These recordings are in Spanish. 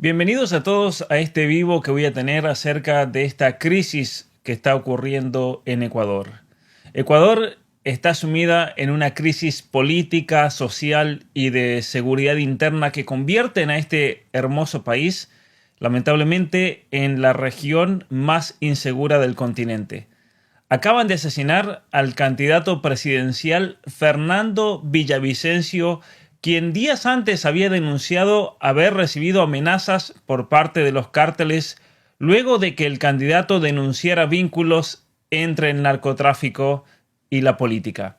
Bienvenidos a todos a este vivo que voy a tener acerca de esta crisis que está ocurriendo en Ecuador. Ecuador está sumida en una crisis política, social y de seguridad interna que convierten a este hermoso país, lamentablemente, en la región más insegura del continente. Acaban de asesinar al candidato presidencial Fernando Villavicencio, quien días antes había denunciado haber recibido amenazas por parte de los cárteles luego de que el candidato denunciara vínculos entre el narcotráfico y la política.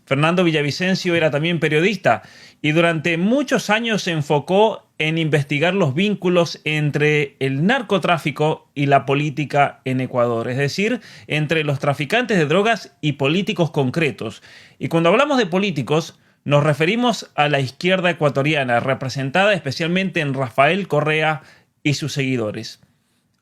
Fernando Villavicencio era también periodista y durante muchos años se enfocó en investigar los vínculos entre el narcotráfico y la política en Ecuador, es decir, entre los traficantes de drogas y políticos concretos. Y cuando hablamos de políticos, nos referimos a la izquierda ecuatoriana, representada especialmente en Rafael Correa y sus seguidores.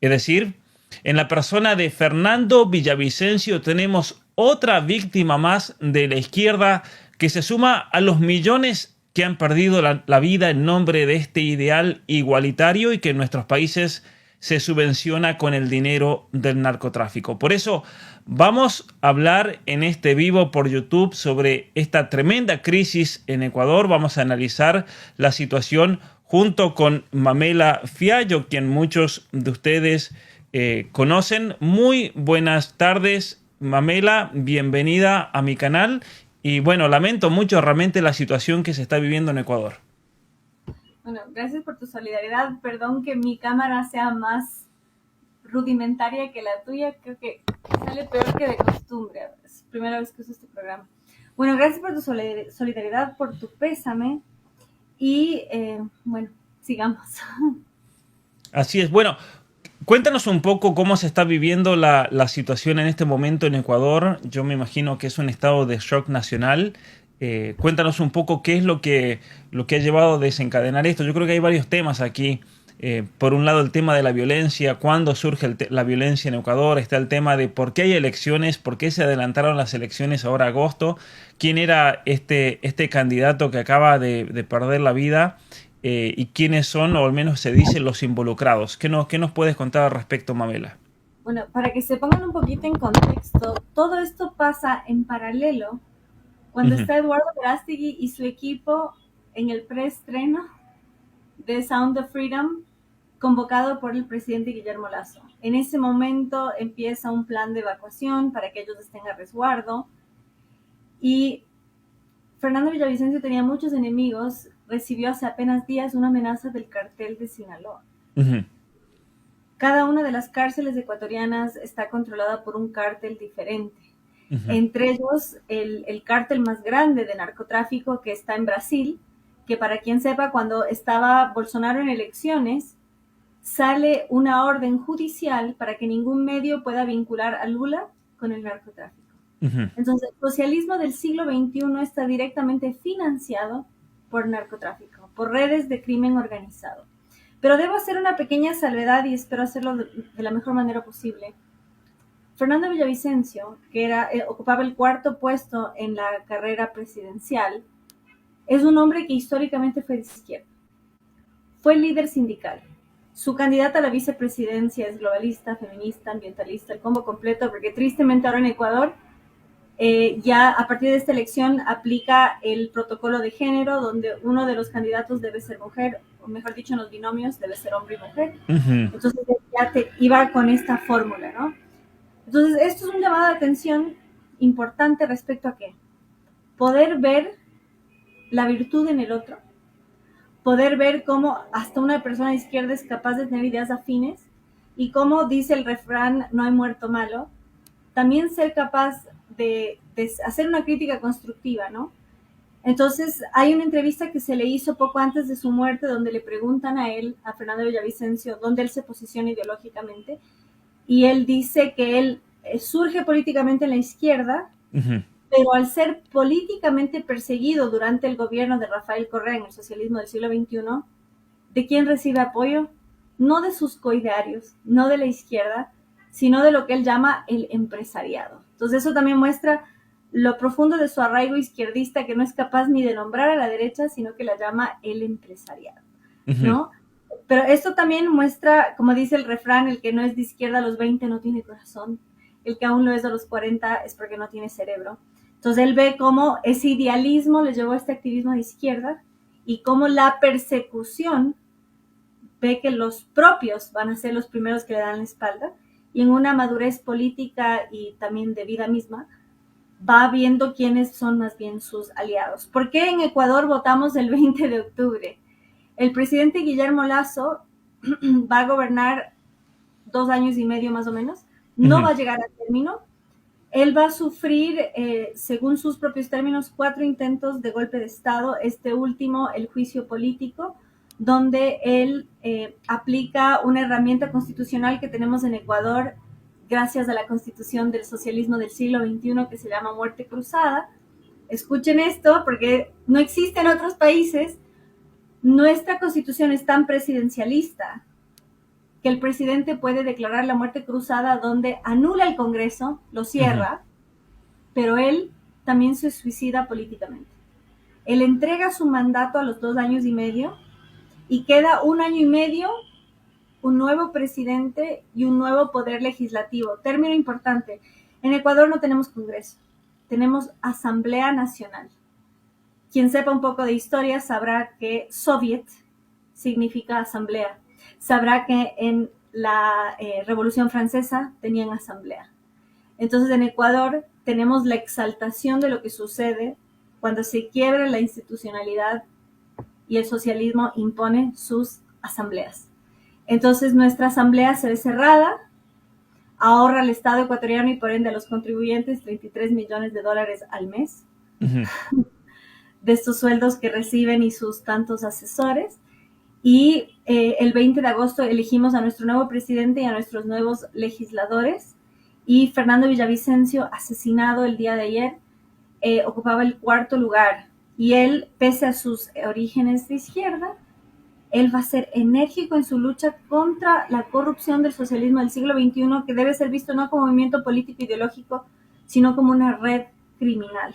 Es decir, en la persona de Fernando Villavicencio tenemos otra víctima más de la izquierda que se suma a los millones que han perdido la vida en nombre de este ideal igualitario y que en nuestros países se subvenciona con el dinero del narcotráfico. Por eso vamos a hablar en este vivo por YouTube sobre esta tremenda crisis en Ecuador. Vamos a analizar la situación junto con Mamela Fiallo, quien muchos de ustedes conocen. Muy buenas tardes, Mamela, bienvenida a mi canal. Y bueno, lamento mucho realmente la situación que se está viviendo en Ecuador. Bueno, gracias por tu solidaridad. Perdón que mi cámara sea más rudimentaria que la tuya. Creo que sale peor que de costumbre. Es la primera vez que uso este programa. Bueno, gracias por tu solidaridad, por tu pésame. Y bueno, sigamos. Así es. Bueno, cuéntanos un poco cómo se está viviendo la situación en este momento en Ecuador. Yo me imagino que es un estado de shock nacional. Cuéntanos un poco qué es lo que ha llevado a desencadenar esto. Yo creo que hay varios temas aquí. Por un lado, el tema de la violencia, cuándo surge la violencia en Ecuador. Está el tema de por qué hay elecciones, por qué se adelantaron las elecciones ahora a agosto, quién era este candidato que acaba de perder la vida, y quiénes son, o al menos se dice, los involucrados. ¿Qué nos puedes contar al respecto, Mamela? Bueno, para que se pongan un poquito en contexto, todo esto pasa en paralelo cuando Ujú. está Eduardo Verástegui y su equipo en el preestreno de Sound of Freedom, convocado por el presidente Guillermo Lasso. En ese momento empieza un plan de evacuación para que ellos estén a resguardo y Fernando Villavicencio tenía muchos enemigos, recibió hace apenas días una amenaza del cartel de Sinaloa. Ujú. Cada una de las cárceles ecuatorianas está controlada por un cártel diferente. Ujú. Entre ellos, el cártel más grande de narcotráfico que está en Brasil, que para quien sepa, cuando estaba Bolsonaro en elecciones, sale una orden judicial para que ningún medio pueda vincular a Lula con el narcotráfico. Ujú. Entonces, el socialismo del siglo XXI está directamente financiado por narcotráfico, por redes de crimen organizado. Pero debo hacer una pequeña salvedad y espero hacerlo de la mejor manera posible. Fernando Villavicencio, que ocupaba el cuarto puesto en la carrera presidencial, es un hombre que históricamente fue de izquierda. Fue líder sindical. Su candidata a la vicepresidencia es globalista, feminista, ambientalista, el combo completo, porque tristemente ahora en Ecuador ya a partir de esta elección aplica el protocolo de género, donde uno de los candidatos debe ser mujer, o mejor dicho, en los binomios debe ser hombre y mujer. Ujú. Entonces ya te iba con esta fórmula, ¿no? Entonces esto es un llamado de atención importante respecto a qué? Poder ver la virtud en el otro, poder ver cómo hasta una persona de izquierda es capaz de tener ideas afines y cómo dice el refrán, no hay muerto malo, también ser capaz de hacer una crítica constructiva, ¿no? Entonces, hay una entrevista que se le hizo poco antes de su muerte donde le preguntan a él, a Fernando Villavicencio, dónde él se posiciona ideológicamente, y él dice que él surge políticamente en la izquierda, Ujú. pero al ser políticamente perseguido durante el gobierno de Rafael Correa en el socialismo del siglo XXI, ¿de quién recibe apoyo? No de sus coidearios, no de la izquierda, sino de lo que él llama el empresariado. Entonces eso también muestra lo profundo de su arraigo izquierdista, que no es capaz ni de nombrar a la derecha, sino que la llama el empresariado, Ujú. ¿no? Pero esto también muestra, como dice el refrán, el que no es de izquierda a los 20 no tiene corazón, el que aún lo es a los 40 es porque no tiene cerebro. Entonces él ve cómo ese idealismo le llevó a este activismo de izquierda y cómo la persecución ve que los propios van a ser los primeros que le dan la espalda, y en una madurez política y también de vida misma, va viendo quiénes son más bien sus aliados. ¿Por qué en Ecuador votamos el 20 de octubre? El presidente Guillermo Lasso va a gobernar 2 años y medio más o menos, no va a llegar a término. Él va a sufrir, según sus propios términos, 4 intentos de golpe de Estado, este último, el juicio político, donde él aplica una herramienta constitucional que tenemos en Ecuador gracias a la constitución del socialismo del siglo XXI que se llama muerte cruzada. Escuchen esto porque no existe en otros países. Nuestra constitución es tan presidencialista que el presidente puede declarar la muerte cruzada donde anula el Congreso, lo cierra, pero él también se suicida políticamente. Él entrega su mandato a los 2 años y medio y queda 1 año y medio un nuevo presidente y un nuevo poder legislativo. Término importante, en Ecuador no tenemos Congreso, tenemos Asamblea Nacional. Quien sepa un poco de historia sabrá que Soviet significa asamblea. Sabrá que en la Revolución Francesa tenían asamblea. Entonces en Ecuador tenemos la exaltación de lo que sucede cuando se quiebra la institucionalidad y el socialismo impone sus asambleas. Entonces nuestra asamblea se ve cerrada, ahorra al Estado ecuatoriano y por ende a los contribuyentes $33 millones al mes. De estos sueldos que reciben y sus tantos asesores. Y el 20 de agosto elegimos a nuestro nuevo presidente y a nuestros nuevos legisladores. Y Fernando Villavicencio, asesinado el día de ayer, ocupaba el 4.º lugar. Y él, pese a sus orígenes de izquierda, él va a ser enérgico en su lucha contra la corrupción del socialismo del siglo XXI, que debe ser visto no como movimiento político ideológico, sino como una red criminal.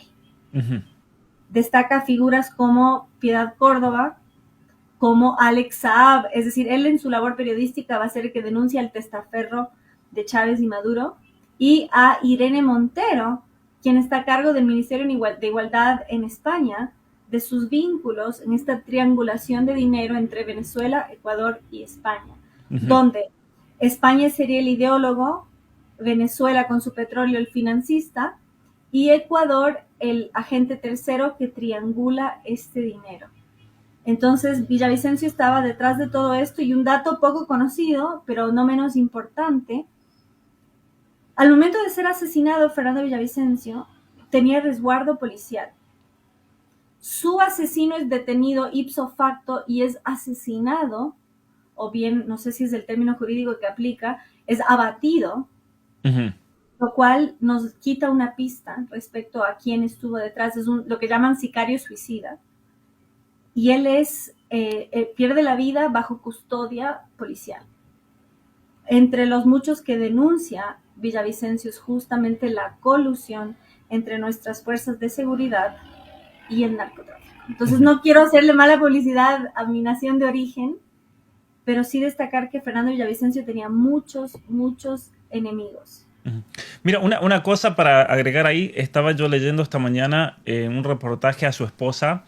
Destaca figuras como Piedad Córdoba, como Alex Saab, es decir, él en su labor periodística va a ser el que denuncia el testaferro de Chávez y Maduro, y a Irene Montero, quien está a cargo del Ministerio de Igualdad en España, de sus vínculos en esta triangulación de dinero entre Venezuela, Ecuador y España, donde España sería el ideólogo, Venezuela con su petróleo el financista, y Ecuador el agente tercero que triangula este dinero. Entonces Villavicencio estaba detrás de todo esto, y un dato poco conocido, pero no menos importante, al momento de ser asesinado Fernando Villavicencio tenía resguardo policial. Su asesino es detenido ipso facto y es asesinado, o bien, no sé si es el término jurídico que aplica, es abatido, lo cual nos quita una pista respecto a quién estuvo detrás. Es lo que llaman sicario suicida. Y él pierde la vida bajo custodia policial. Entre los muchos que denuncia Villavicencio es justamente la colusión entre nuestras fuerzas de seguridad y el narcotráfico. Entonces no quiero hacerle mala publicidad a mi nación de origen, pero sí destacar que Fernando Villavicencio tenía muchos enemigos. Mira, una cosa para agregar ahí, estaba yo leyendo esta mañana un reportaje a su esposa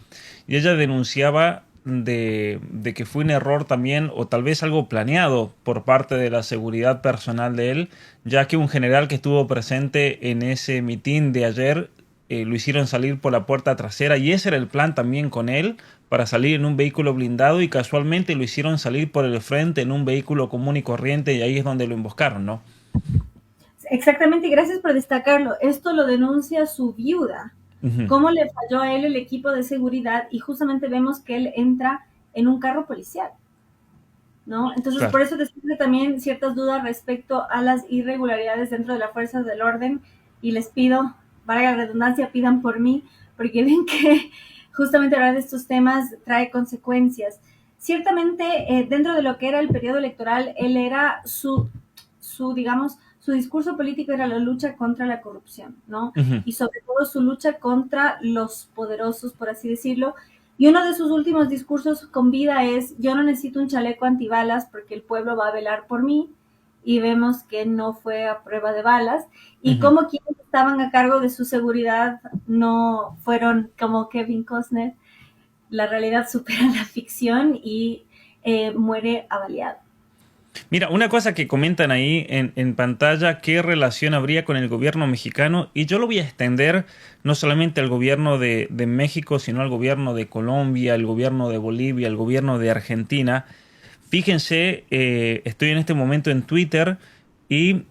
y ella denunciaba de que fue un error también, o tal vez algo planeado por parte de la seguridad personal de él, ya que un general que estuvo presente en ese mitin de ayer lo hicieron salir por la puerta trasera, y ese era el plan también con él, para salir en un vehículo blindado, y casualmente lo hicieron salir por el frente en un vehículo común y corriente, y ahí es donde lo emboscaron, ¿no? Exactamente, y gracias por destacarlo. Esto lo denuncia su viuda. Cómo le falló a él el equipo de seguridad, y justamente vemos que él entra en un carro policial, ¿no? Entonces, claro, por eso después también ciertas dudas respecto a las irregularidades dentro de las fuerzas del orden, y les pido, valga la redundancia, pidan por mí, porque ven que justamente hablar de estos temas trae consecuencias. Ciertamente, dentro de lo que era el periodo electoral, él era digamos, su discurso político era la lucha contra la corrupción, ¿no? Y sobre todo su lucha contra los poderosos, por así decirlo, Y uno de sus últimos discursos con vida es: yo no necesito un chaleco antibalas porque el pueblo va a velar por mí. Y vemos que no fue a prueba de balas. Y Ujú. como quienes estaban a cargo de su seguridad no fueron como Kevin Costner, la realidad supera la ficción y muere avaliado. Mira, una cosa que comentan ahí en pantalla, ¿qué relación habría con el gobierno mexicano? Y yo lo voy a extender no solamente al gobierno de México, sino al gobierno de Colombia, al gobierno de Bolivia, al gobierno de Argentina. Fíjense, estoy en este momento en Twitter y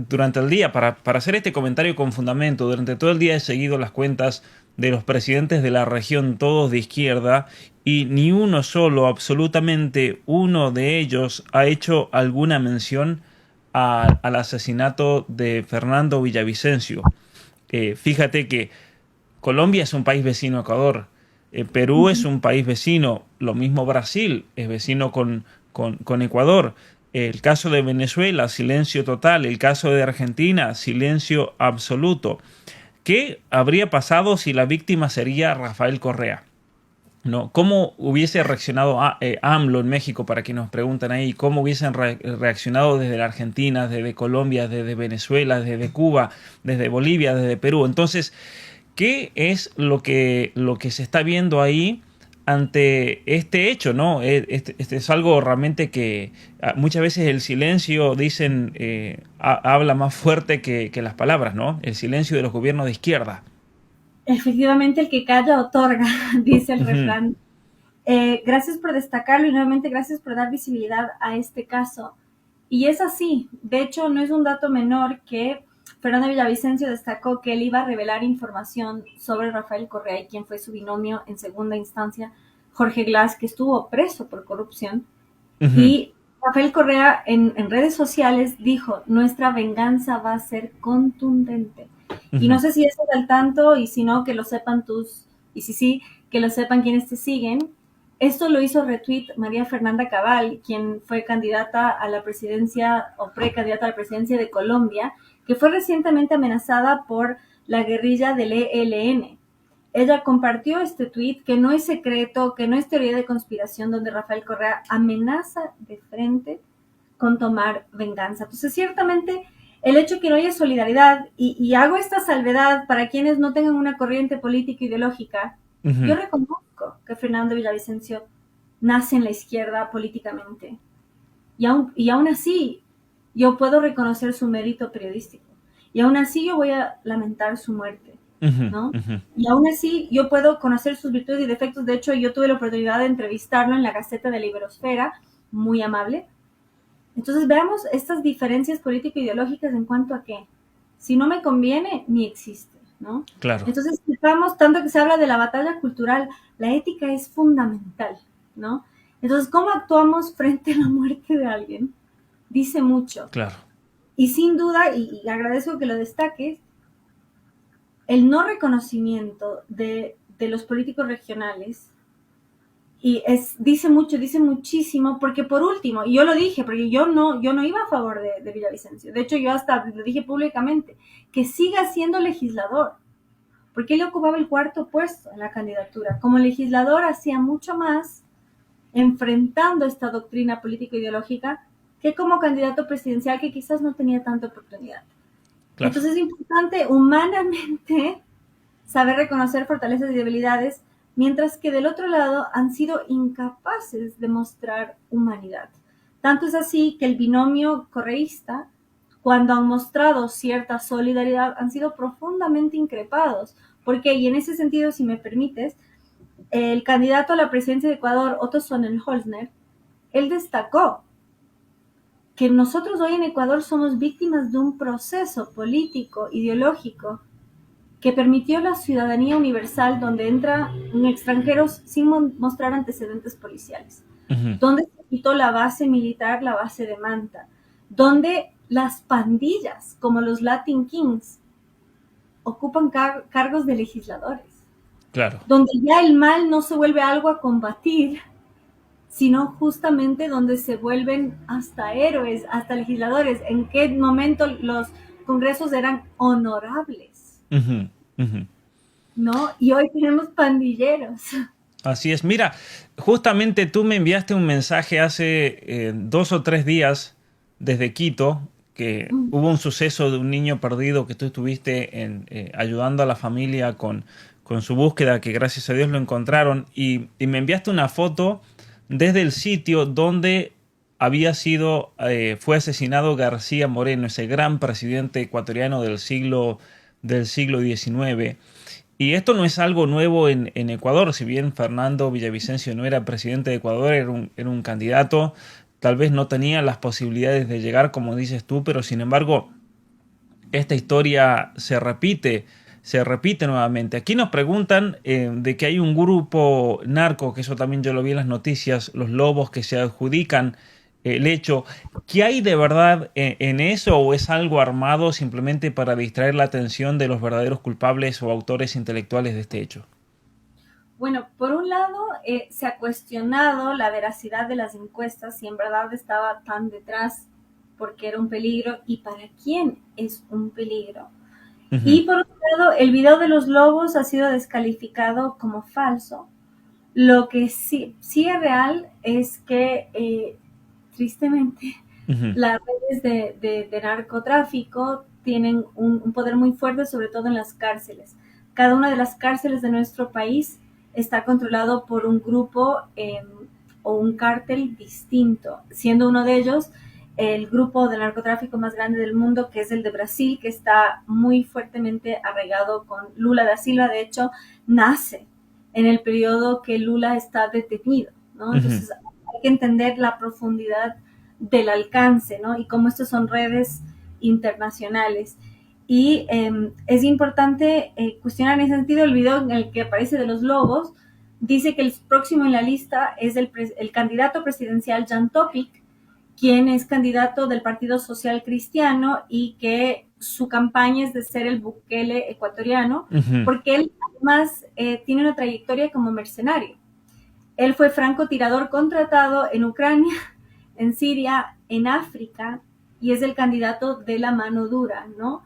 durante el día, para hacer este comentario con fundamento, durante todo el día he seguido las cuentas de los presidentes de la región, todos de izquierda, y ni uno solo, absolutamente uno de ellos, ha hecho alguna mención al asesinato de Fernando Villavicencio. Fíjate que Colombia es un país vecino a Ecuador. Perú es Ujú. un país vecino. Lo mismo Brasil es vecino con Ecuador. El caso de Venezuela, silencio total. El caso de Argentina, silencio absoluto. ¿Qué habría pasado si la víctima sería Rafael Correa? ¿No? ¿Cómo hubiese reaccionado AMLO en México, para que nos preguntan ahí? ¿Cómo hubiesen reaccionado desde la Argentina, desde Colombia, desde Venezuela, desde Cuba, desde Bolivia, desde Perú? Entonces, ¿qué es lo que se está viendo ahí ante este hecho, ¿no? Este es algo realmente que muchas veces el silencio, dicen, habla más fuerte que las palabras, ¿no? El silencio de los gobiernos de izquierda. Efectivamente, el que calla otorga, dice el Ujú, refrán. Gracias por destacarlo y nuevamente gracias por dar visibilidad a este caso. Y es así. De hecho, no es un dato menor que Fernando Villavicencio destacó que él iba a revelar información sobre Rafael Correa y quien fue su binomio en segunda instancia, Jorge Glass, que estuvo preso por corrupción. ujú, Y Rafael Correa en redes sociales dijo: nuestra venganza va a ser contundente. Y no ujú. sé si estás al tanto, y si no, que lo sepan tus, y si sí, que lo sepan quienes te siguen. Esto lo hizo retweet María Fernanda Cabal, quien fue candidata a la presidencia o precandidata a la presidencia de Colombia, que fue recientemente amenazada por la guerrilla del ELN. Ella compartió este tweet, que no es secreto, que no es teoría de conspiración, donde Rafael Correa amenaza de frente con tomar venganza. Entonces, ciertamente, el hecho que no haya solidaridad, y hago esta salvedad para quienes no tengan una corriente política ideológica, yo Ujú. reconozco que Fernando Villavicencio nace en la izquierda políticamente, y aún así yo puedo reconocer su mérito periodístico, y aún así yo voy a lamentar su muerte, Ujú, ¿no? ujú. Y aún así yo puedo conocer sus virtudes y defectos. De hecho, yo tuve la oportunidad de entrevistarlo en la Gaceta de la Iberosfera, muy amable. Entonces veamos estas diferencias político-ideológicas en cuanto a que si no me conviene, ni existe, ¿no? Claro, Entonces, estamos, tanto que se habla de la batalla cultural, la ética es fundamental, ¿no? Entonces, ¿cómo actuamos frente a la muerte de alguien? Dice mucho. claro. Y sin duda, y agradezco que lo destaques, el no reconocimiento de los políticos regionales, y dice mucho, dice muchísimo, porque por último, y yo lo dije, porque yo no iba a favor de Villavicencio, de hecho yo hasta lo dije públicamente, que siga siendo legislador, porque él ocupaba el cuarto puesto en la candidatura. Como legislador hacía mucho más enfrentando esta doctrina político-ideológica que como candidato presidencial, que quizás no tenía tanta oportunidad. Claro. Entonces es importante humanamente saber reconocer fortalezas y debilidades, mientras que del otro lado han sido incapaces de mostrar humanidad. Tanto es así que el binomio correísta, cuando han mostrado cierta solidaridad, han sido profundamente increpados. Porque, y en ese sentido, si me permites, el candidato a la presidencia de Ecuador, Otto Sonnenholzner, él destacó que nosotros hoy en Ecuador somos víctimas de un proceso político, ideológico, que permitió la ciudadanía universal, donde entran extranjeros sin mostrar antecedentes policiales, Ujú. donde se quitó la base militar, la base de Manta, donde las pandillas, como los Latin Kings, ocupan cargos de legisladores, Claro. donde ya el mal no se vuelve algo a combatir, sino justamente donde se vuelven hasta héroes, hasta legisladores. ¿En qué momento los congresos eran honorables? Ujú, ujú. ¿no? Y hoy tenemos pandilleros. Así es. Mira, justamente tú me enviaste un mensaje hace 2 o 3 días desde Quito, que Mm. hubo un suceso de un niño perdido que tú estuviste ayudando a la familia con su búsqueda, que gracias a Dios lo encontraron, y me enviaste una foto desde el sitio donde fue asesinado García Moreno, ese gran presidente ecuatoriano del siglo XIX. Y esto no es algo nuevo en Ecuador, si bien Fernando Villavicencio no era presidente de Ecuador, era un candidato, tal vez no tenía las posibilidades de llegar, como dices tú, pero sin embargo, esta historia se repite nuevamente. Aquí nos preguntan de que hay un grupo narco, que eso también yo lo vi en las noticias, los lobos que se adjudican el hecho. ¿Qué hay de verdad en eso o es algo armado simplemente para distraer la atención de los verdaderos culpables o autores intelectuales de este hecho? Bueno, por un lado, se ha cuestionado la veracidad de las encuestas, si en verdad estaba tan detrás porque era un peligro y para quién es un peligro. Ujú, Y por otro lado, el video de los lobos ha sido descalificado como falso. Lo que sí es real es que, tristemente, ujú, las redes de narcotráfico tienen un poder muy fuerte, sobre todo en las cárceles. Cada una de las cárceles de nuestro país está controlado por un grupo o un cártel distinto, siendo uno de ellos el grupo de narcotráfico más grande del mundo, que es el de Brasil, que está muy fuertemente arraigado con Lula da Silva. De hecho, nace en el periodo que Lula está detenido, ¿no? ujú. Entonces hay que entender la profundidad del alcance, ¿no? Y cómo estas son redes internacionales. Y es importante cuestionar en ese sentido el video en el que aparece de los lobos. Dice que el próximo en la lista es el candidato presidencial Jan Topic, quien es candidato del Partido Social Cristiano y que su campaña es de ser el Bukele ecuatoriano, Ujú, porque él además tiene una trayectoria como mercenario. Él fue francotirador contratado en Ucrania, en Siria, en África, y es el candidato de la mano dura, ¿no?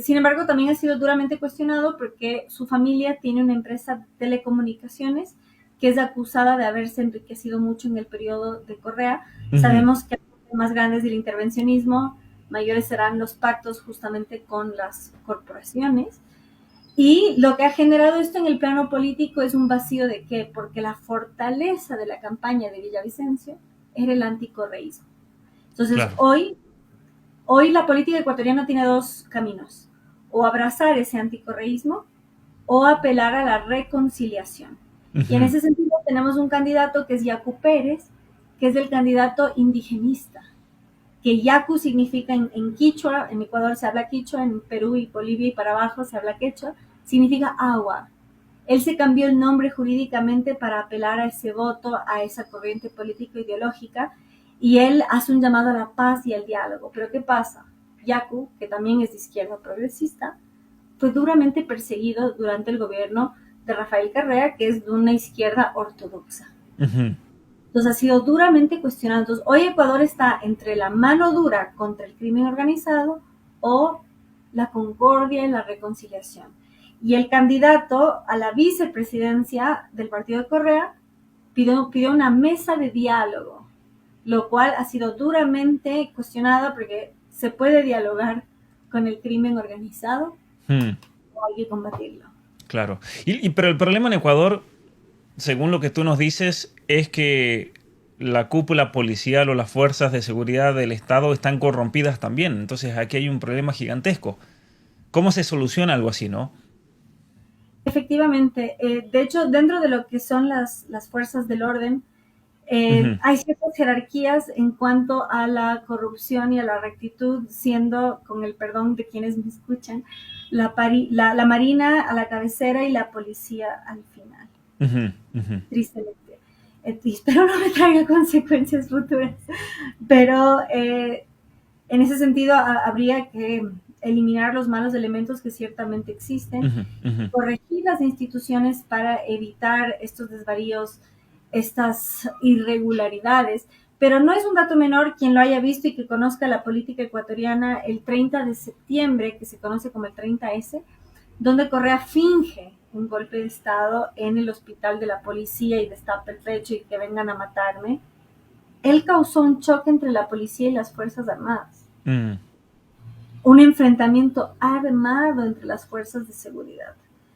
Sin embargo, también ha sido duramente cuestionado porque su familia tiene una empresa de telecomunicaciones que es acusada de haberse enriquecido mucho en el periodo de Correa. ujú. Sabemos que los más grandes del intervencionismo, mayores serán los pactos justamente con las corporaciones. Y lo que ha generado esto en el plano político es un vacío de qué, porque la fortaleza de la campaña de Villavicencio era el anticorreísmo. Entonces, Claro. hoy la política ecuatoriana tiene dos caminos: o abrazar ese anticorreísmo o apelar a la reconciliación. Y en Ujú, ese sentido tenemos un candidato que es Yacu Pérez, que es el candidato indigenista, que Yacu significa en quichua, en Ecuador se habla quichua, en Perú y Bolivia y para abajo se habla quechua, significa agua. Él se cambió el nombre jurídicamente para apelar a ese voto, a esa corriente político-ideológica, y él hace un llamado a la paz y al diálogo. Pero ¿qué pasa? Yacu, que también es de izquierda progresista, fue duramente perseguido durante el gobierno de Rafael Correa, que es de una izquierda ortodoxa. ujú. Entonces ha sido duramente cuestionado. Entonces, hoy Ecuador está entre la mano dura contra el crimen organizado o la concordia y la reconciliación. Y el candidato a la vicepresidencia del partido de Correa pidió una mesa de diálogo, lo cual ha sido duramente cuestionado porque se puede dialogar con el crimen organizado Mm, o hay que combatirlo. claro. Pero el problema en Ecuador, según lo que tú nos dices, es que la cúpula policial o las fuerzas de seguridad del Estado están corrompidas también. Entonces aquí hay un problema gigantesco. ¿Cómo se soluciona algo así, no? Efectivamente, de hecho, dentro de lo que son las fuerzas del orden, Ujú, hay ciertas jerarquías en cuanto a la corrupción y a la rectitud, siendo, con el perdón de quienes me escuchan, la Marina a la cabecera y la policía al final, ujú, ujú, tristemente. Y espero no me traiga consecuencias futuras, pero en ese sentido habría que eliminar los malos elementos que ciertamente existen, ujú, ujú. corregir las instituciones para evitar estos desvaríos, estas irregularidades. Pero no es un dato menor quien lo haya visto y que conozca la política ecuatoriana el 30 de septiembre, que se conoce como el 30S, donde Correa finge un golpe de estado en el hospital de la policía y destape el pecho y que vengan a matarme, él causó un choque entre la policía y las Fuerzas Armadas. Mm, Un enfrentamiento armado entre las fuerzas de seguridad.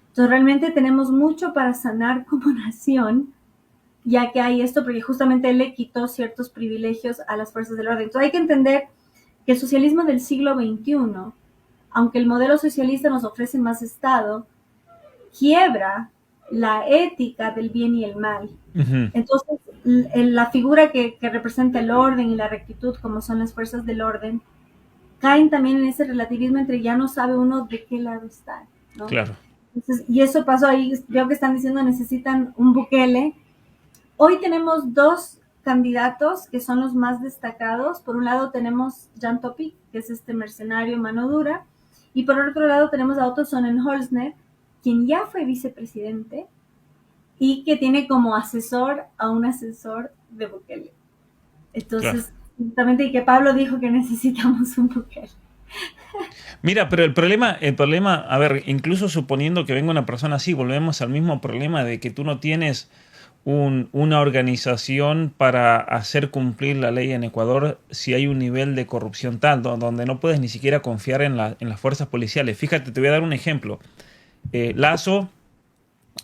Entonces realmente tenemos mucho para sanar como nación, ya que hay esto, porque justamente él le quitó ciertos privilegios a las fuerzas del orden. Entonces hay que entender que el socialismo del siglo XXI, aunque el modelo socialista nos ofrece más Estado, quiebra la ética del bien y el mal. ujú. Entonces, la figura que representa el orden y la rectitud, como son las fuerzas del orden, caen también en ese relativismo entre ya no sabe uno de qué lado está, ¿no? Claro, Entonces, y eso pasó ahí, veo que están diciendo necesitan un Bukele. Hoy tenemos dos candidatos que son los más destacados. Por un lado tenemos Jan Topic, que es este mercenario mano dura, y por otro lado tenemos a Otto Sonnenholzner, quien ya fue vicepresidente y que tiene como asesor a un asesor de Bukele. claro. Entonces, justamente, y que Pablo dijo que necesitamos un Bukele. Mira, pero el problema, a ver, incluso suponiendo que venga una persona así, volvemos al mismo problema de que tú no tienes una organización para hacer cumplir la ley en Ecuador si hay un nivel de corrupción tal, donde no puedes ni siquiera confiar en las fuerzas policiales. Fíjate, te voy a dar un ejemplo. Lazo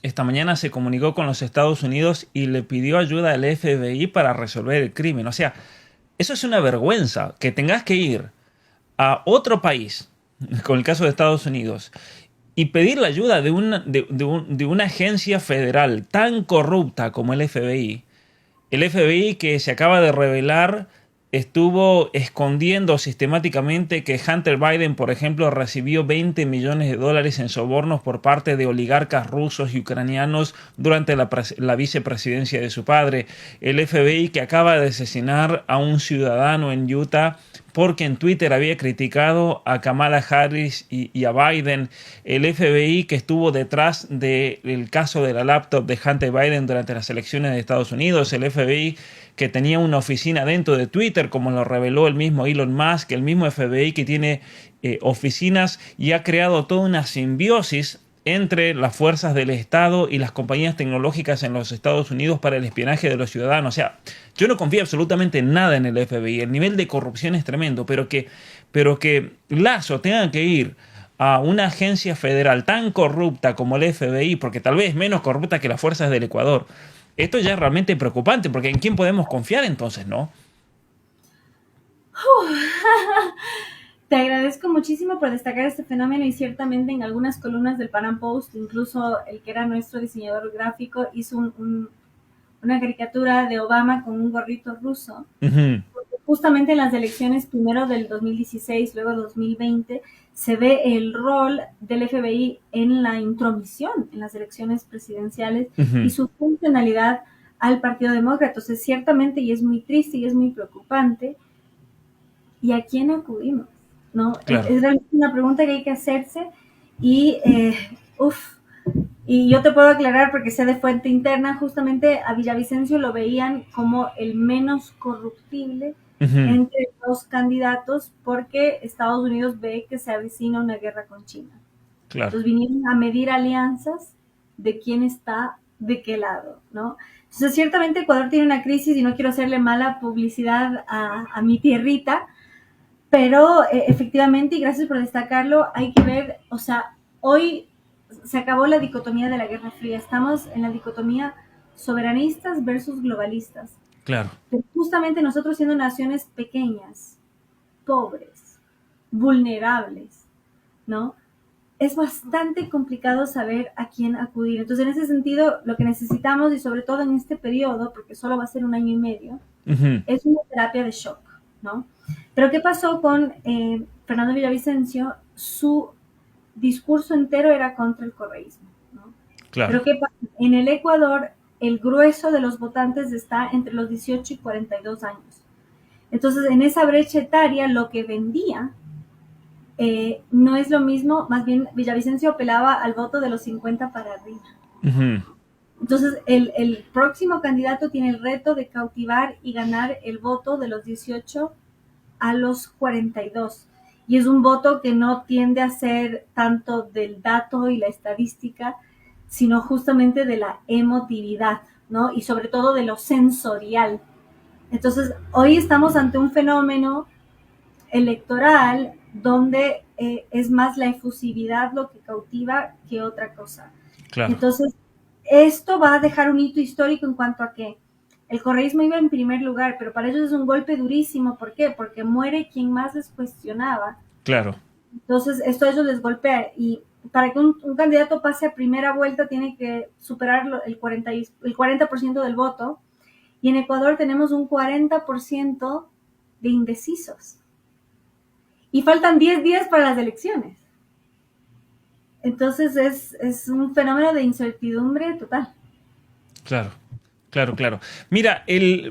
esta mañana se comunicó con los Estados Unidos y le pidió ayuda al FBI para resolver el crimen. O sea, eso es una vergüenza, que tengas que ir a otro país, con el caso de Estados Unidos, y pedir la ayuda de una agencia federal tan corrupta como el FBI. El FBI, que se acaba de revelar, estuvo escondiendo sistemáticamente que Hunter Biden, por ejemplo, recibió 20 millones de dólares en sobornos por parte de oligarcas rusos y ucranianos durante la vicepresidencia de su padre. El FBI, que acaba de asesinar a un ciudadano en Utah porque en Twitter había criticado a Kamala Harris y a Biden. El FBI, que estuvo detrás del caso de la laptop de Hunter Biden durante las elecciones de Estados Unidos. El FBI, que tenía una oficina dentro de Twitter, como lo reveló el mismo Elon Musk. El mismo FBI, que tiene oficinas y ha creado toda una simbiosis entre las fuerzas del Estado y las compañías tecnológicas en los Estados Unidos para el espionaje de los ciudadanos. O sea, yo no confío absolutamente en nada en el FBI. El nivel de corrupción es tremendo, pero que Lazo tenga que ir a una agencia federal tan corrupta como el FBI, porque tal vez menos corrupta que las fuerzas del Ecuador, esto ya es realmente preocupante, porque ¿en quién podemos confiar entonces, no? Te agradezco muchísimo por destacar este fenómeno y ciertamente en algunas columnas del Pan Post, incluso el que era nuestro diseñador gráfico hizo una caricatura de Obama con un gorrito ruso. Ujú. Justamente en las elecciones primero del 2016, luego 2020, se ve el rol del FBI en la intromisión en las elecciones presidenciales y Ujú. su funcionalidad al Partido Demócrata. Entonces, ciertamente, y es muy triste y es muy preocupante, ¿y a quién acudimos? ¿No? Claro. Es realmente una pregunta que hay que hacerse y, y yo te puedo aclarar porque sé de fuente interna, justamente a Villavicencio lo veían como el menos corruptible Ujú. entre los candidatos porque Estados Unidos ve que se avecina una guerra con China. Claro. Entonces vinieron a medir alianzas de quién está de qué lado, ¿no? Entonces ciertamente Ecuador tiene una crisis y no quiero hacerle mala publicidad a mi tierrita, pero efectivamente, y gracias por destacarlo, hay que ver, o sea, hoy se acabó la dicotomía de la Guerra Fría, estamos en la dicotomía soberanistas versus globalistas. Claro. Pero justamente nosotros siendo naciones pequeñas, pobres, vulnerables, ¿no? Es bastante complicado saber a quién acudir. Entonces, en ese sentido, lo que necesitamos, y sobre todo en este periodo, porque solo va a ser un año y medio, Ujú. es una terapia de shock, ¿no? Pero ¿qué pasó con Fernando Villavicencio? Su discurso entero era contra el correísmo, ¿no? Claro. Pero ¿qué pasa? En el Ecuador, el grueso de los votantes está entre los 18 y 42 años. Entonces, en esa brecha etaria, lo que vendía no es lo mismo, más bien Villavicencio apelaba al voto de los 50 para arriba. Ujú. Entonces, el próximo candidato tiene el reto de cautivar y ganar el voto de los 18 a los 42. Y es un voto que no tiende a ser tanto del dato y la estadística, sino justamente de la emotividad, ¿no? Y sobre todo de lo sensorial. Entonces, hoy estamos ante un fenómeno electoral donde es más la efusividad lo que cautiva que otra cosa. Claro, Entonces, esto va a dejar un hito histórico en cuanto a que el correísmo iba en primer lugar, pero para ellos es un golpe durísimo. ¿Por qué? Porque muere quien más les cuestionaba. claro, Entonces, esto a ellos les golpea. Y para que un candidato pase a primera vuelta tiene que superar el 40% del voto. Y en Ecuador tenemos un 40% de indecisos. Y faltan 10 días para las elecciones. Entonces es un fenómeno de incertidumbre total. claro. Claro, claro. Mira,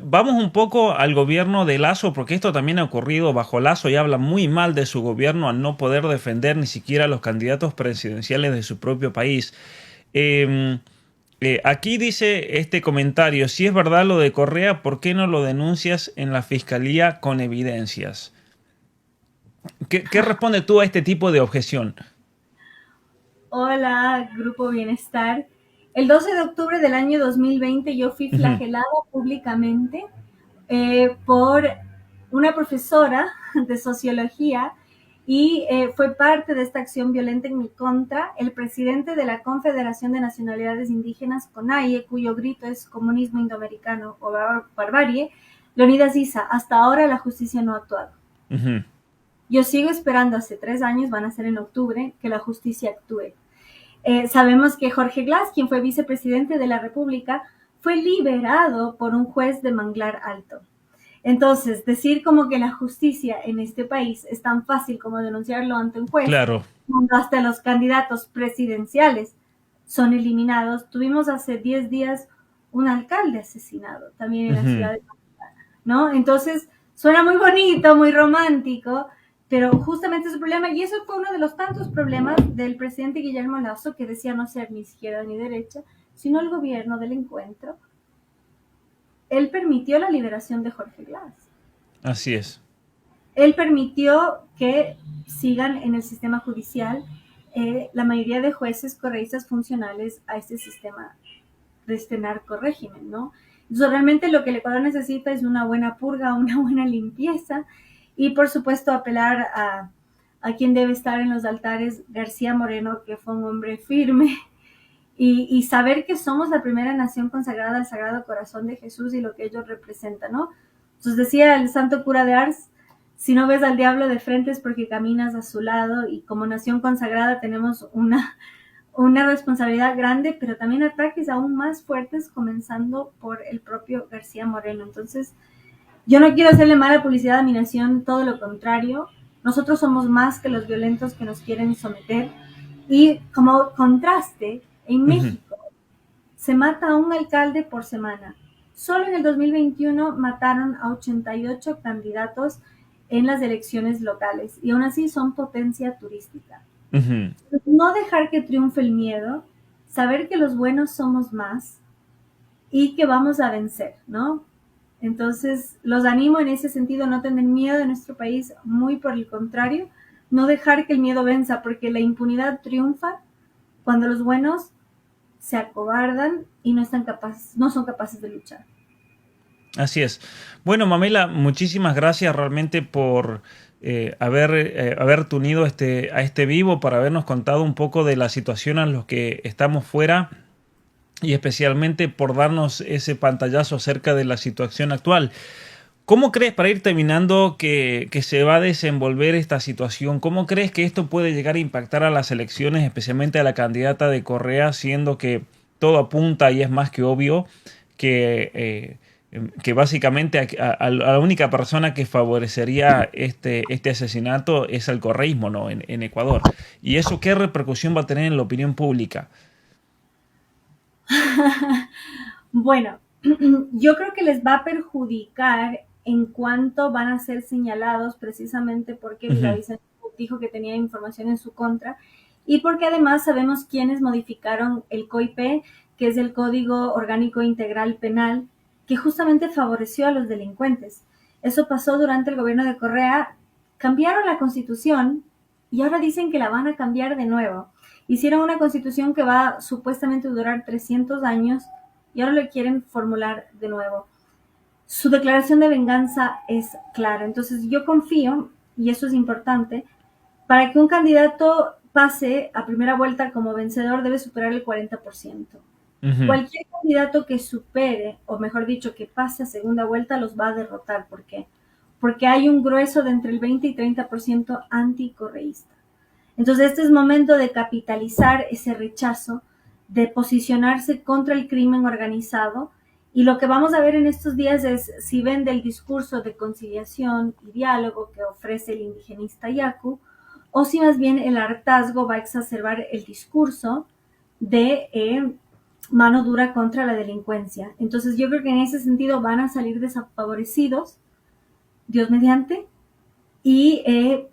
vamos un poco al gobierno de Lazo, porque esto también ha ocurrido bajo Lazo y habla muy mal de su gobierno al no poder defender ni siquiera a los candidatos presidenciales de su propio país. Eh, Aquí dice este comentario, si es verdad lo de Correa, ¿por qué no lo denuncias en la fiscalía con evidencias? ¿Qué responde tú a este tipo de objeción? Hola, Grupo Bienestar. El 12 de octubre del año 2020 yo fui Ujú. flagelada públicamente por una profesora de sociología y fue parte de esta acción violenta en mi contra el presidente de la Confederación de Nacionalidades Indígenas, CONAIE, cuyo grito es comunismo indoamericano o barbarie, Leonidas Issa. Hasta ahora la justicia no ha actuado. Ujú. Yo sigo esperando hace 3 años, van a ser en octubre, que la justicia actúe. Sabemos que Jorge Glass, quien fue vicepresidente de la República, fue liberado por un juez de Manglar Alto. Entonces, decir como que la justicia en este país es tan fácil como denunciarlo ante un juez, Claro. cuando hasta los candidatos presidenciales son eliminados. Tuvimos hace 10 días un alcalde asesinado también en la Ujú. ciudad de Manglar, ¿no? Entonces, suena muy bonito, muy romántico, pero justamente es el problema, y eso fue uno de los tantos problemas del presidente Guillermo Lasso, que decía no ser ni izquierda ni derecha, sino el gobierno del encuentro. Él permitió la liberación de Jorge Glass. Así es. Él permitió que sigan en el sistema judicial la mayoría de jueces correístas funcionales a este sistema de este narco-régimen, ¿no? Entonces, realmente lo que el Ecuador necesita es una buena purga, una buena limpieza y, por supuesto, apelar a quien debe estar en los altares, García Moreno, que fue un hombre firme, y saber que somos la primera nación consagrada al Sagrado Corazón de Jesús y lo que ellos representan, ¿no? Entonces decía el santo cura de Ars, si no ves al diablo de frente es porque caminas a su lado, y como nación consagrada tenemos una responsabilidad grande, pero también ataques aún más fuertes, comenzando por el propio García Moreno. Entonces, yo no quiero hacerle mala publicidad a mi nación, todo lo contrario. Nosotros somos más que los violentos que nos quieren someter. Y como contraste, en Ujú. México se mata a un alcalde por semana. Solo en el 2021 mataron a 88 candidatos en las elecciones locales y aún así son potencia turística. Ujú. No dejar que triunfe el miedo, saber que los buenos somos más y que vamos a vencer, ¿no? Entonces, los animo en ese sentido, no tener miedo de nuestro país, muy por el contrario, no dejar que el miedo venza, porque la impunidad triunfa cuando los buenos se acobardan y no son capaces de luchar. Así es. Bueno, Mamela, muchísimas gracias realmente por haberte unido a este vivo, para habernos contado un poco de la situación en la que estamos fuera y especialmente por darnos ese pantallazo acerca de la situación actual. ¿Cómo crees, para ir terminando, que se va a desenvolver esta situación? ¿Cómo crees que esto puede llegar a impactar a las elecciones, especialmente a la candidata de Correa, siendo que todo apunta y es más que obvio que básicamente a la única persona que favorecería este asesinato es el correísmo, ¿no? En Ecuador. ¿Y eso qué repercusión va a tener en la opinión pública? Bueno, yo creo que les va a perjudicar en cuanto van a ser señalados, precisamente porque Ujú. Villavicencio dijo que tenía información en su contra y porque además sabemos quiénes modificaron el COIP, que es el Código Orgánico Integral Penal, que justamente favoreció a los delincuentes. Eso pasó durante el gobierno de Correa, cambiaron la Constitución y ahora dicen que la van a cambiar de nuevo. Hicieron una constitución que va supuestamente a durar 300 años y ahora lo quieren formular de nuevo. Su declaración de venganza es clara. Entonces yo confío, y eso es importante, para que un candidato pase a primera vuelta como vencedor debe superar el 40%. Ujú. Cualquier candidato que supere, o mejor dicho, que pase a segunda vuelta, los va a derrotar. ¿Por qué? Porque hay un grueso de entre el 20 y 30% anticorreísta. Entonces, este es momento de capitalizar ese rechazo, de posicionarse contra el crimen organizado. Y lo que vamos a ver en estos días es si vende el discurso de conciliación y diálogo que ofrece el indigenista Yacu, o si más bien el hartazgo va a exacerbar el discurso de mano dura contra la delincuencia. Entonces yo creo que en ese sentido van a salir desfavorecidos, Dios mediante, y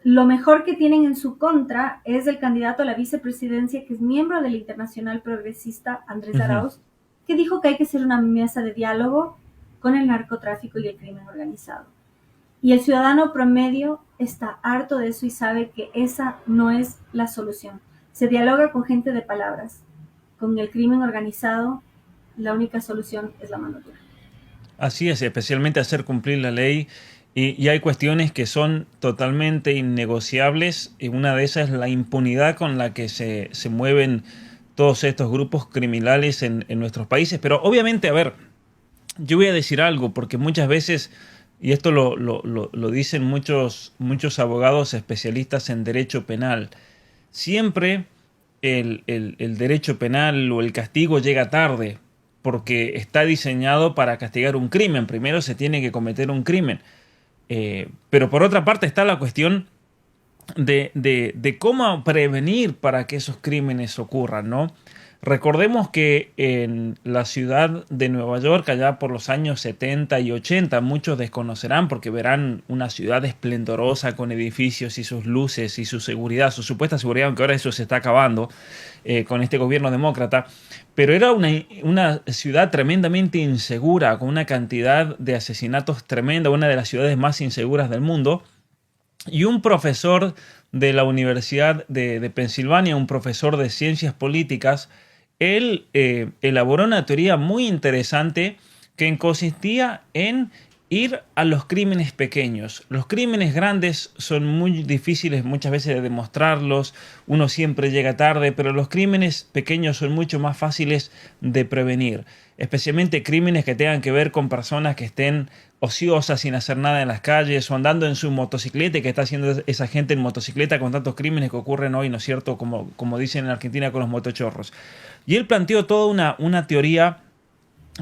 lo mejor que tienen en su contra es el candidato a la vicepresidencia, que es miembro del Internacional Progresista, Andrés Ujú. Arauz, que dijo que hay que hacer una mesa de diálogo con el narcotráfico y el crimen organizado. Y el ciudadano promedio está harto de eso y sabe que esa no es la solución. Se dialoga con gente de palabras. Con el crimen organizado, la única solución es la mano dura. Así es, especialmente hacer cumplir la ley. Y hay cuestiones que son totalmente innegociables, y una de esas es la impunidad con la que se mueven todos estos grupos criminales en nuestros países. Pero obviamente, a ver, yo voy a decir algo, porque muchas veces, y esto lo dicen muchos abogados especialistas en derecho penal, siempre el derecho penal o el castigo llega tarde, porque está diseñado para castigar un crimen. Primero se tiene que cometer un crimen. Pero por otra parte está la cuestión de cómo prevenir para que esos crímenes ocurran, ¿no? Recordemos que en la ciudad de Nueva York, allá por los años 70 y 80, muchos desconocerán porque verán una ciudad esplendorosa con edificios y sus luces y su seguridad, su supuesta seguridad, aunque ahora eso se está acabando con este gobierno demócrata, pero era una ciudad tremendamente insegura, con una cantidad de asesinatos tremenda, una de las ciudades más inseguras del mundo. Y un profesor de la Universidad de Pensilvania, un profesor de ciencias políticas, él elaboró una teoría muy interesante que consistía en ir a los crímenes pequeños. Los crímenes grandes son muy difíciles muchas veces de demostrarlos, uno siempre llega tarde, pero los crímenes pequeños son mucho más fáciles de prevenir, especialmente crímenes que tengan que ver con personas que estén ociosas sin hacer nada en las calles o andando en su motocicleta, que está haciendo esa gente en motocicleta con tantos crímenes que ocurren hoy, ¿no es cierto? Como dicen en Argentina con los motochorros. Y él planteó toda una teoría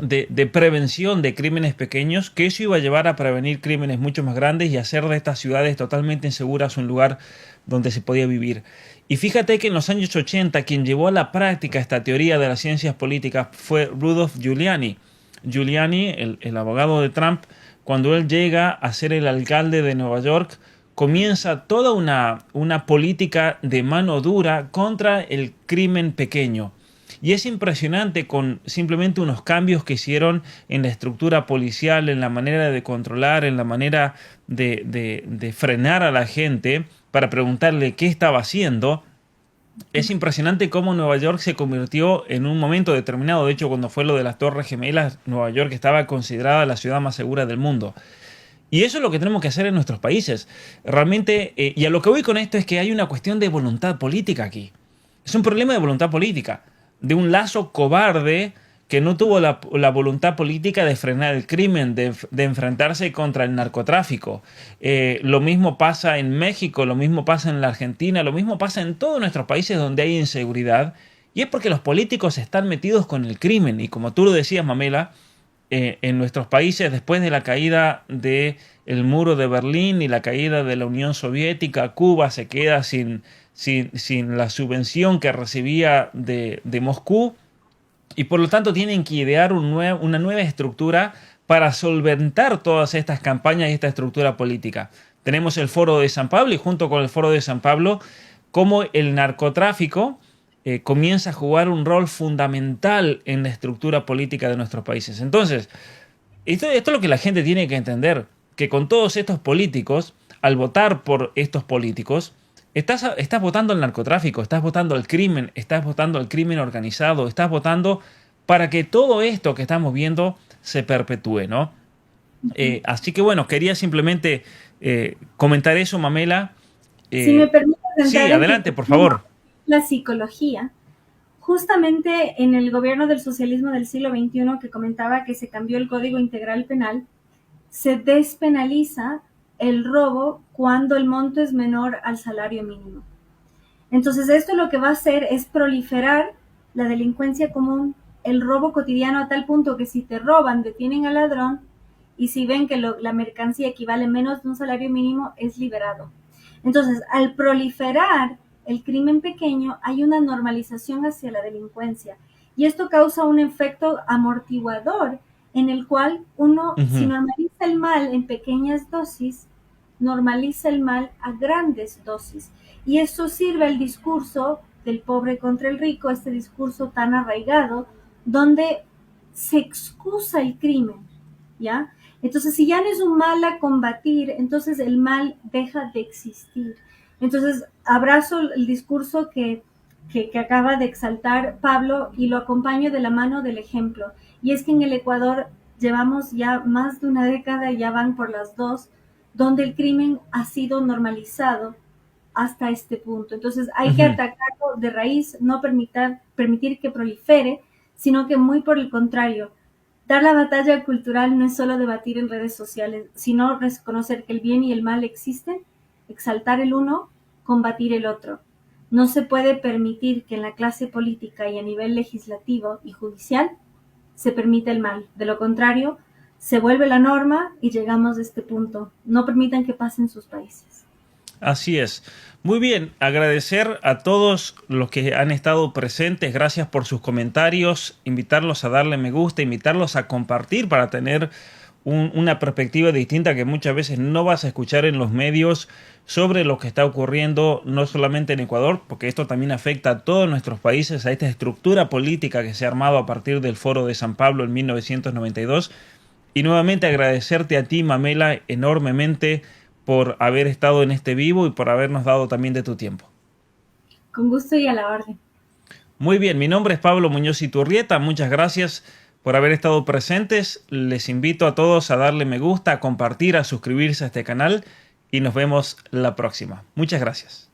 de prevención de crímenes pequeños, que eso iba a llevar a prevenir crímenes mucho más grandes y hacer de estas ciudades totalmente inseguras un lugar donde se podía vivir. Y fíjate que en los años 80 quien llevó a la práctica esta teoría de las ciencias políticas fue Rudolph Giuliani. Giuliani, el abogado de Trump, cuando él llega a ser el alcalde de Nueva York, comienza toda una política de mano dura contra el crimen pequeño. Y es impresionante con simplemente unos cambios que hicieron en la estructura policial, en la manera de controlar, en la manera de frenar a la gente para preguntarle qué estaba haciendo. Es impresionante cómo Nueva York se convirtió en un momento determinado. De hecho, cuando fue lo de las Torres Gemelas, Nueva York estaba considerada la ciudad más segura del mundo. Y eso es lo que tenemos que hacer en nuestros países. Realmente, y a lo que voy con esto es que hay una cuestión de voluntad política aquí. Es un problema de voluntad política, de un Lazo cobarde que no tuvo la voluntad política de frenar el crimen, de enfrentarse contra el narcotráfico. Lo mismo pasa en México, lo mismo pasa en la Argentina, lo mismo pasa en todos nuestros países donde hay inseguridad. Y es porque los políticos están metidos con el crimen. Y como tú lo decías, Mamela, en nuestros países, después de la caída del muro de Berlín y la caída de la Unión Soviética, Cuba se queda sin la subvención que recibía de Moscú, y por lo tanto tienen que idear una nueva estructura para solventar todas estas campañas y esta estructura política. Tenemos el Foro de San Pablo, y junto con el Foro de San Pablo, cómo el narcotráfico comienza a jugar un rol fundamental en la estructura política de nuestros países. Entonces, esto es lo que la gente tiene que entender, que con todos estos políticos, al votar por estos políticos, estás votando al narcotráfico, estás votando al crimen, estás votando al crimen organizado, estás votando para que todo esto que estamos viendo se perpetúe, ¿no? Así que bueno, quería simplemente comentar eso, Mamela. Si me permites Sí, entrar adelante, por favor. la psicología, justamente en el gobierno del socialismo del siglo XXI que comentaba que se cambió el Código Integral Penal, se despenaliza el robo cuando el monto es menor al salario mínimo. Entonces esto lo que va a hacer es proliferar la delincuencia común, el robo cotidiano a tal punto que si te roban, detienen al ladrón y si ven que la mercancía equivale menos de un salario mínimo, es liberado. Entonces, al proliferar el crimen pequeño, hay una normalización hacia la delincuencia y esto causa un efecto amortiguador en el cual uno, si Ujú. normaliza el mal en pequeñas dosis, normaliza el mal a grandes dosis. Y eso sirve al discurso del pobre contra el rico, este discurso tan arraigado, donde se excusa el crimen, ¿ya? Entonces, si ya no es un mal a combatir, entonces el mal deja de existir. Entonces, abrazo el discurso que acaba de exaltar Pablo y lo acompaño de la mano del ejemplo. Y es que en el Ecuador llevamos ya más de una década, ya van por las dos, donde el crimen ha sido normalizado hasta este punto. Entonces hay que Ujú. atacarlo de raíz, no permitir que prolifere, sino que muy por el contrario, dar la batalla cultural no es solo debatir en redes sociales, sino reconocer que el bien y el mal existen, exaltar el uno, combatir el otro. No se puede permitir que en la clase política y a nivel legislativo y judicial se permita el mal. De lo contrario, se vuelve la norma y llegamos a este punto. No permitan que pase en sus países. Así es. Muy bien, agradecer a todos los que han estado presentes, gracias por sus comentarios, invitarlos a darle me gusta, invitarlos a compartir para tener una perspectiva distinta que muchas veces no vas a escuchar en los medios sobre lo que está ocurriendo no solamente en Ecuador, porque esto también afecta a todos nuestros países, a esta estructura política que se ha armado a partir del Foro de San Pablo en 1992. Y nuevamente agradecerte a ti, Mamela, enormemente por haber estado en este vivo y por habernos dado también de tu tiempo. Con gusto y a la orden. Muy bien, mi nombre es Pablo Muñoz Iturrieta, muchas gracias por haber estado presentes. Les invito a todos a darle me gusta, a compartir, a suscribirse a este canal y nos vemos la próxima. Muchas gracias.